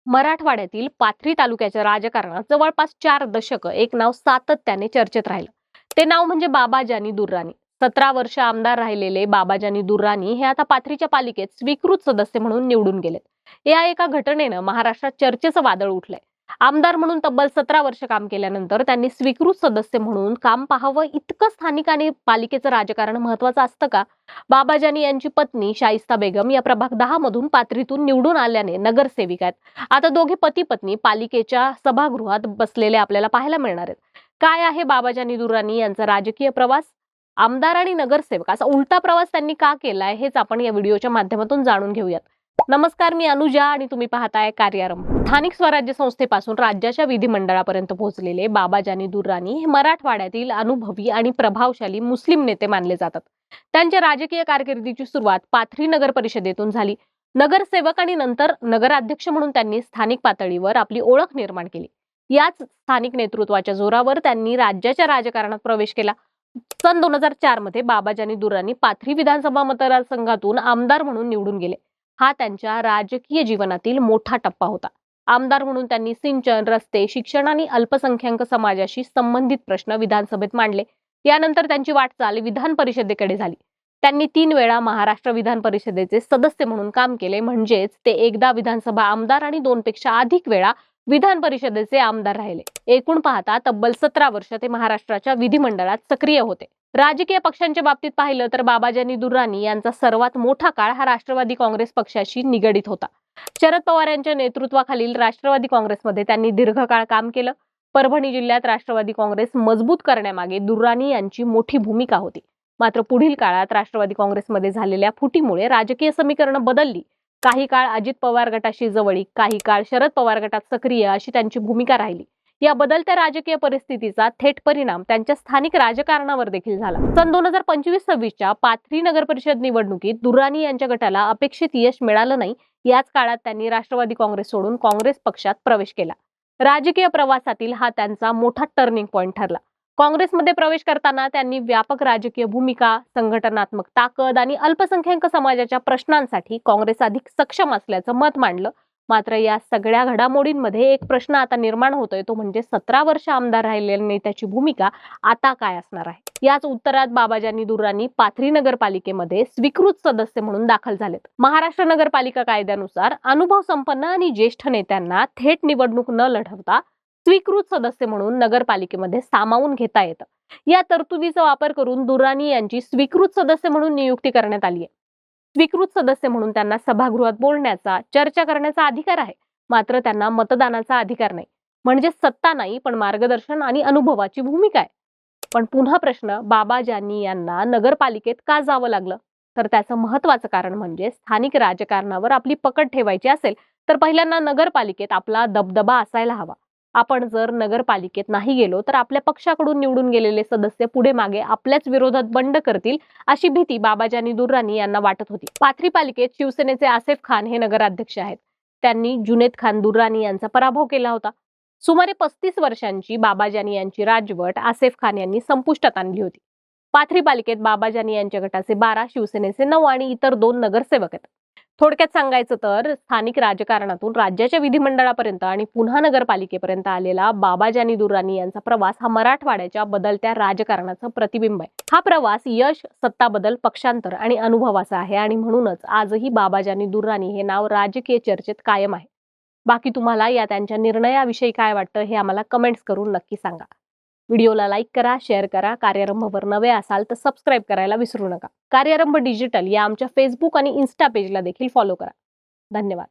मराठवाड्यातील पाथरी तालुक्याच्या राजकारणात जवळपास 4 दशकं एक नाव सातत्याने चर्चेत राहिलं. ते नाव म्हणजे बाबाजानी दुर्राणी. 17 वर्ष आमदार राहिलेले बाबाजानी दुर्राणी हे आता पाथरीच्या पालिकेत स्वीकृत सदस्य म्हणून निवडून गेलेत. या एका घटनेनं महाराष्ट्रात चर्चेचं वादळ उठलंय. आमदार म्हणून तब्बल 17 वर्ष काम केल्यानंतर त्यांनी स्वीकृत सदस्य म्हणून काम पाहावं, इतकं स्थानिक आणि पालिकेचं राजकारण महत्वाचं असतं का? बाबाजानी यांची पत्नी शाइस्ता बेगम या प्रभाग 10 मधून पाथरीतून निवडून आल्याने नगरसेविका आहेत. आता दोघे पती पत्नी पालिकेच्या सभागृहात बसलेले आपल्याला पाहायला मिळणार आहेत. काय आहे बाबाजानी दुर्राणी यांचा राजकीय प्रवास? आमदार आणि नगरसेवक असा उलटा प्रवास त्यांनी का केलाय हेच आपण या व्हिडिओच्या माध्यमातून जाणून घेऊयात. नमस्कार, मी अनुजा आणि तुम्ही पाहताय कार्यारंभ. स्थानिक स्वराज्य संस्थेपासून राज्याच्या विधिमंडळापर्यंत पोहोचलेले बाबाजानी दुर्राणी हे मराठवाड्यातील अनुभवी आणि प्रभावशाली मुस्लिम नेते मानले जातात. त्यांच्या राजकीय कारकिर्दीची सुरुवात पाथरी नगर परिषदेतून झाली. नगरसेवक आणि नंतर नगराध्यक्ष म्हणून त्यांनी स्थानिक पातळीवर आपली ओळख निर्माण केली. याच स्थानिक नेतृत्वाच्या जोरावर त्यांनी राज्याच्या राजकारणात प्रवेश केला. सन 2004 मध्ये बाबाजानी दुर्राणी पाथरी विधानसभा मतदारसंघातून आमदार म्हणून निवडून गेले. हा त्यांच्या राजकीय जीवनातील मोठा टप्पा होता. आमदार म्हणून त्यांनी सिंचन, रस्ते, शिक्षण आणि अल्पसंख्याक समाजाशी संबंधित प्रश्न विधानसभेत मांडले. यानंतर त्यांची वाटचाल विधान परिषदेकडे झाली. त्यांनी 3 वेळा महाराष्ट्र विधान परिषदेचे सदस्य म्हणून काम केले. म्हणजेच ते एकदा विधानसभा आमदार आणि 2 पेक्षा अधिक वेळा विधान परिषदेचे आमदार राहिले. एकूण पाहता तब्बल 17 वर्ष ते महाराष्ट्राच्या विधिमंडळात सक्रिय होते. राजकीय पक्षांच्या बाबतीत पाहिलं तर बाबाजानी दुर्राणी यांचा सर्वात मोठा काळ हा राष्ट्रवादी काँग्रेस पक्षाशी निगडीत होता. शरद पवार यांच्या नेतृत्वाखालील राष्ट्रवादी काँग्रेसमध्ये त्यांनी दीर्घकाळ काम केलं. परभणी जिल्ह्यात राष्ट्रवादी काँग्रेस मजबूत करण्यामागे दुर्राणी यांची मोठी भूमिका होती. मात्र पुढील काळात राष्ट्रवादी काँग्रेसमध्ये झालेल्या फुटीमुळे राजकीय समीकरणं बदलली. काही काळ अजित पवार गटाशी जवळीक, काही काळ शरद पवार गटात सक्रिय अशी त्यांची भूमिका राहिली. या बदलत्या राजकीय परिस्थितीचा थेट परिणाम त्यांच्या स्थानिक राजकारणावर देखील झाला. सन 2025-26च्या पाथरी नगर परिषद निवडणुकीत दुर्राणी यांच्या गटाला अपेक्षित यश मिळालं नाही. याच काळात त्यांनी राष्ट्रवादी काँग्रेस सोडून काँग्रेस पक्षात प्रवेश केला. राजकीय प्रवासातील हा त्यांचा मोठा टर्निंग पॉइंट ठरला. काँग्रेसमध्ये प्रवेश करताना त्यांनी व्यापक राजकीय भूमिका, संघटनात्मक ताकद आणि अल्पसंख्याक समाजाच्या प्रश्नांसाठी काँग्रेस अधिक सक्षम असल्याचं मत मांडलं. मात्र या सगळ्या घडामोडींमध्ये एक प्रश्न आता निर्माण होतोय, तो म्हणजे 17 वर्ष आमदार राहिलेल्या नेत्याची भूमिका आता काय असणार आहे? याच उत्तरात बाबाजानी दुर्राणी पाथरी नगरपालिकेमध्ये स्वीकृत सदस्य म्हणून दाखल झालेत. महाराष्ट्र नगरपालिका कायद्यानुसार अनुभव संपन्न आणि ज्येष्ठ नेत्यांना थेट निवडणूक न लढवता स्वीकृत सदस्य म्हणून नगरपालिकेमध्ये सामावून घेता येतं. या तरतुदीचा वापर करून दुर्राणी यांची स्वीकृत सदस्य म्हणून नियुक्ती करण्यात आली आहे. स्वीकृत सदस्य म्हणून त्यांना सभागृहात बोलण्याचा, चर्चा करण्याचा अधिकार आहे. मात्र त्यांना मतदानाचा अधिकार नाही. म्हणजे सत्ता नाही, पण मार्गदर्शन आणि अनुभवाची भूमिका आहे. पण पुन्हा प्रश्न, बाबाजानी यांना नगरपालिकेत का जावं लागलं? तर त्याचं महत्वाचं कारण म्हणजे स्थानिक राजकारणावर आपली पकड ठेवायची असेल तर पहिल्यांदा नगरपालिकेत आपला दबदबा असायला हवा. आपण जर नगरपालिकेत नाही गेलो तर आपल्या पक्षाकडून निवडून गेलेले सदस्य पुढे मागे आपल्याच विरोधात बंड करतील अशी भीती बाबाजानी दुर्राणी यांना वाटत होती. पाथरी पालिकेत शिवसेनेचे आसेफ खान हे नगराध्यक्ष आहेत. त्यांनी जुनेद खान दुर्राणी यांचा पराभव केला होता. सुमारे 35 वर्षांची बाबाजानी यांची राजवट आसेफ खान यांनी संपुष्टात आणली होती. पाथरी पालिकेत बाबाजानी यांच्या गटाचे 12, शिवसेनेचे 9 आणि इतर 2 नगरसेवक आहेत. थोडक्यात सांगायचं तर स्थानिक राजकारणातून राज्याच्या विधिमंडळापर्यंत आणि पुन्हा नगरपालिकेपर्यंत आलेला बाबाजानी दुर्राणी यांचा प्रवास हा मराठवाड्याच्या बदलत्या राजकारणाचं प्रतिबिंब आहे. हा प्रवास यश, सत्ता बदल, पक्षांतर आणि अनुभवाचा आहे आणि म्हणूनच आजही बाबाजानी दुर्राणी हे नाव राजकीय चर्चेत कायम आहे. बाकी तुम्हाला या त्यांच्या निर्णयाविषयी काय वाटतं हे आम्हाला कमेंट्स करून नक्की सांगा. व्हिडिओला लाईक करा, शेअर करा. कार्यारंभवर नवे असाल तर सबस्क्राईब करायला विसरू नका. कार्यारंभ डिजिटल या आमच्या फेसबुक आणि इन्स्टा पेजला देखील फॉलो करा. धन्यवाद.